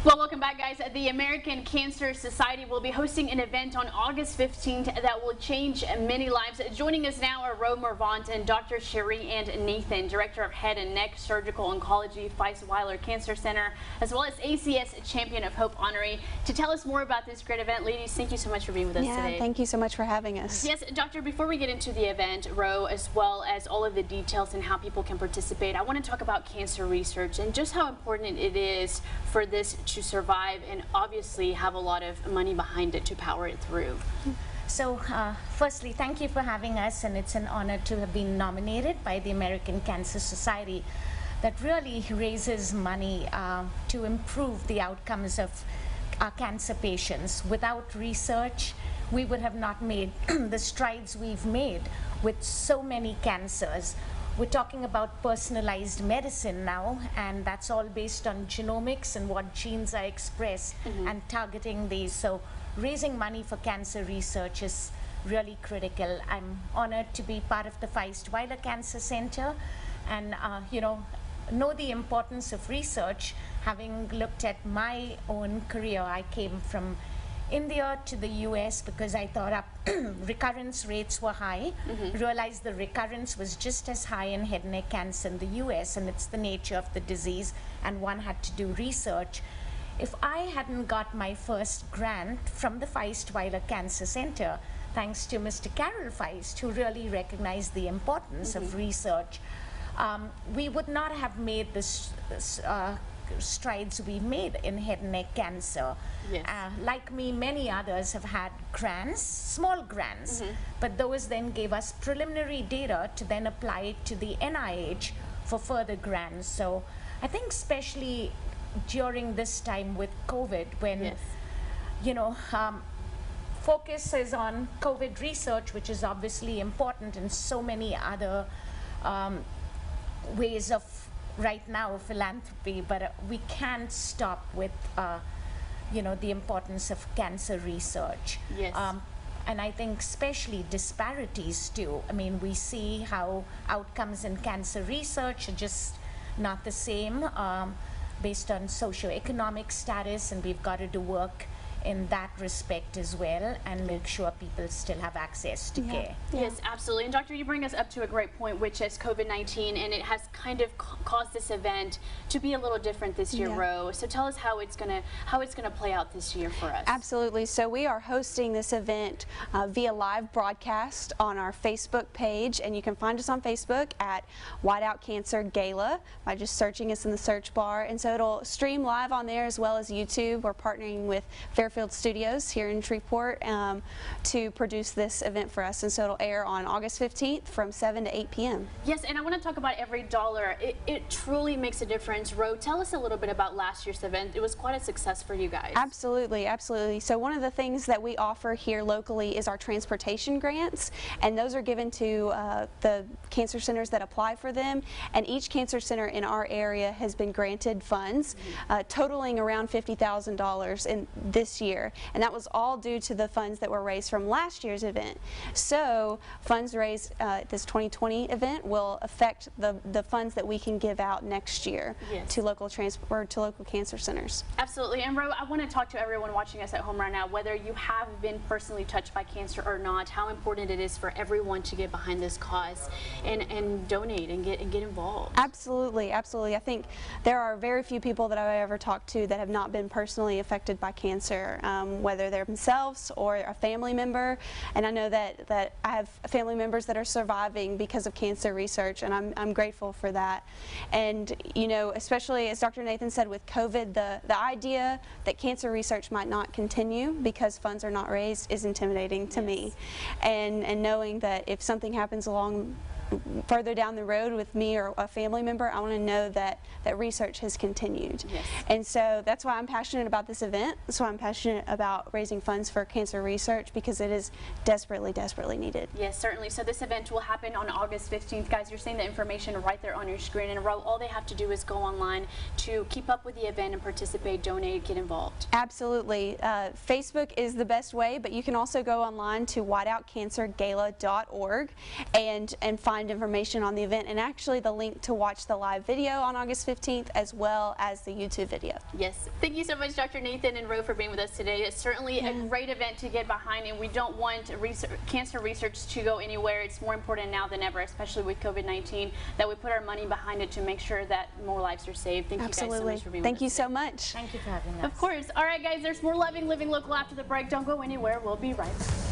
Well, welcome back, guys. The American Cancer Society will be hosting an event on August 15th that will change many lives. Joining us now are Ro Morvant and Dr. Sherry and Nathan, Director of Head and Neck Surgical Oncology, Feist-Weiler Cancer Center, as well as ACS Champion of Hope honoree, to tell us more about this great event. Ladies, thank you so much for being with us today. Thank you so much for having us. Yes, Doctor, before we get into the event, Ro, as well as all of the details and how people can participate, I want to talk about cancer research and just how important it is for this to survive and obviously have a lot of money behind it to power it through. So firstly, thank you for having us, and it's an honor to have been nominated by the American Cancer Society that really raises money to improve the outcomes of our cancer patients. Without research, we would have not made the strides we've made with so many cancers. We're talking about personalized medicine now, and that's all based on genomics and what genes are expressed and targeting these. So raising money for cancer research is really critical. I'm honored to be part of the Feist-Weiler Cancer Center and know the importance of research. Having looked at my own career, I came from India to the US because I thought recurrence rates were high, realized the recurrence was just as high in head and neck cancer in the US, and it's the nature of the disease, and one had to do research. If I hadn't got my first grant from the Feist-Weiler Cancer Center, thanks to Mr. Carol Feist, who really recognized the importance of research, we would not have made this strides we made in head and neck cancer. Yes. Like me, many others have had grants, small grants, but those then gave us preliminary data to then apply it to the NIH for further grants. So I think especially during this time with COVID, when focus is on COVID research, which is obviously important, and so many other ways of right now philanthropy, but we can't stop with the importance of cancer research. Yes. And I think especially disparities too. I mean, we see how outcomes in cancer research are just not the same based on socioeconomic status, and we've got to do work in that respect as well and make sure people still have access to care. Yes, absolutely. And Doctor, you bring us up to a great point, which is COVID-19, and it has kind of caused this event to be a little different this year, Ro. So tell us how it's gonna play out this year for us. Absolutely. So we are hosting this event via live broadcast on our Facebook page, and you can find us on Facebook at Whiteout Cancer Gala by just searching us in the search bar. And so it'll stream live on there as well as YouTube. We're partnering with Fairfield Studios here in Shreveport to produce this event for us, and so it'll air on August 15th from 7 to 8 p.m. Yes, and I want to talk about every dollar. It truly makes a difference. Ro, tell us a little bit about last year's event. It was quite a success for you guys. Absolutely, absolutely. So one of the things that we offer here locally is our transportation grants, and those are given to the cancer centers that apply for them, and each cancer center in our area has been granted funds totaling around $50,000 in this year, and that was all due to the funds that were raised from last year's event. So funds raised this 2020 event will affect the funds that we can give out next year to local cancer centers. Absolutely. And Ro, I want to talk to everyone watching us at home right now, whether you have been personally touched by cancer or not, how important it is for everyone to get behind this cause and donate and get involved. Absolutely, absolutely. I think there are very few people that I've ever talked to that have not been personally affected by cancer, whether they're themselves or a family member. And I know that I have family members that are surviving because of cancer research, and I'm grateful for that. And especially as Dr. Nathan said with COVID, the idea that cancer research might not continue because funds are not raised is intimidating to me. And knowing that if something happens along further down the road with me or a family member, I want to know that research has continued. Yes. And so that's why I'm passionate about this event. That's why I'm passionate about raising funds for cancer research, because it is desperately, desperately needed. Yes, certainly. So this event will happen on August 15th. Guys, you're seeing the information right there on your screen. And Ro, all they have to do is go online to keep up with the event and participate, donate, get involved. Absolutely. Facebook is the best way, but you can also go online to whiteoutcancergala.org and find find information on the event and actually the link to watch the live video on August 15th as well as the YouTube video. Yes. Thank you so much, Dr. Nathan and Ro, for being with us today. It's certainly a great event to get behind, and we don't want cancer research to go anywhere. It's more important now than ever, especially with COVID-19, that we put our money behind it to make sure that more lives are saved. Thank you guys so much for being with us. Thank you so much. Thank you for having us. Of course. All right, guys, there's more Loving Living Local after the break. Don't go anywhere. We'll be right back.